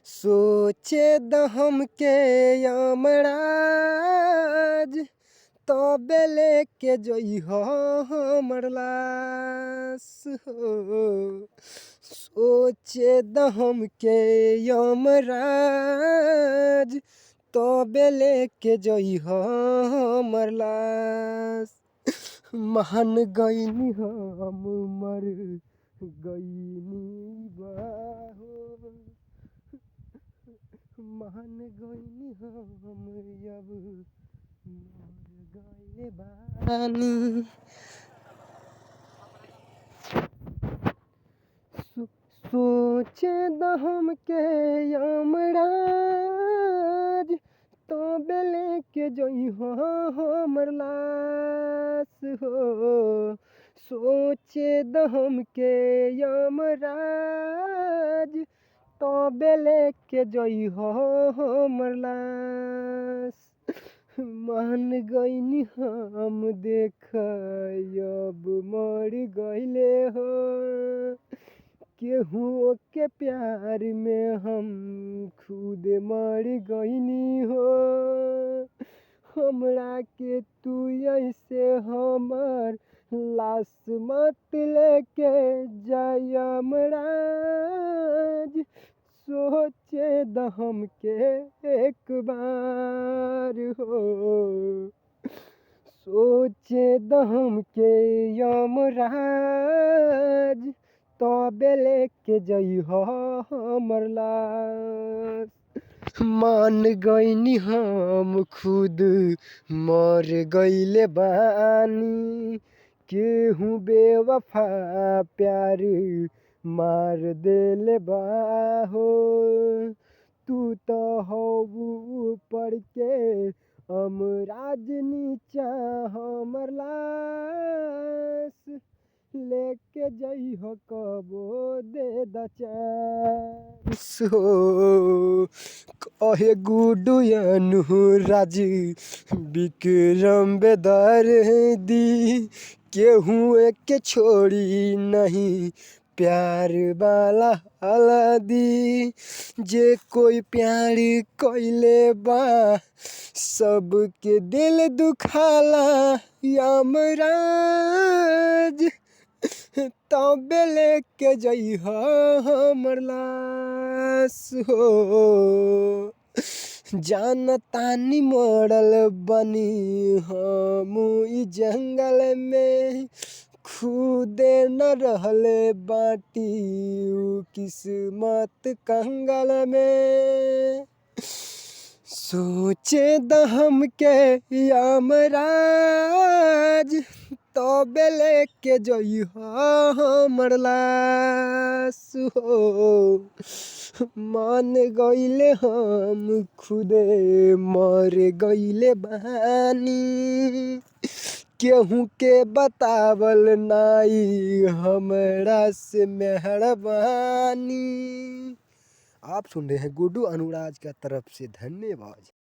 सोचे दहम के यमराज तबे लेके जइहो हमर लाश हो। सोचे दहम के यमराज तबे लेके जइहो हमर लाश। मान गइनी हम मर गइनी बाहो, मान गइनी हम अब मर गइले बानी। सोचे दहम के यमराज तबे लेके जइहो हमर लाश हो। सोचे दहम के यमराज तबे लेके जइहो हमर लाश। मान गइनी हम देख अब मर गइले हो। केहू के प्यार में हम खुद मर गइनी हो। हमरा के तू ऐसे हमर लाश मत लेके जा यमराज। सोचे दहम के एक बार हो। सोचे दहम के यमराज तबे लेके जइहो हमर लाश। मान गइनी हम खुद मर गइले बानी। केहू बेवफा प्यार मार देले बा हो। तू तो हऊ ऊपर के अमराज नीचा हमर लाश। लेके जइहो कबो दे द चांस हो। कहे गुड्डू अनुराज विक्रम बेदर्दी केहू के छोड़ी नहीं प्यार वाला हल्दी। जे कोई प्यार कइले बा सबके दिल दुखाला यमराज तबे लेके जइहो हमर लाश हो। जानतानी मरल बनी हम ई जंगल में। खुदे न रहले बाटी उ किस्मत कंगल में। सोचे दहम के यमराज तबे लेके जइहो हमर लाश हो। मान गइले हम खुदे मर गइले बानी। केहू के बतावल नाई हमरा से मेहरबानी। आप सुन रहे हैं गुड्डू अनुराज का तरफ से धन्यवाद।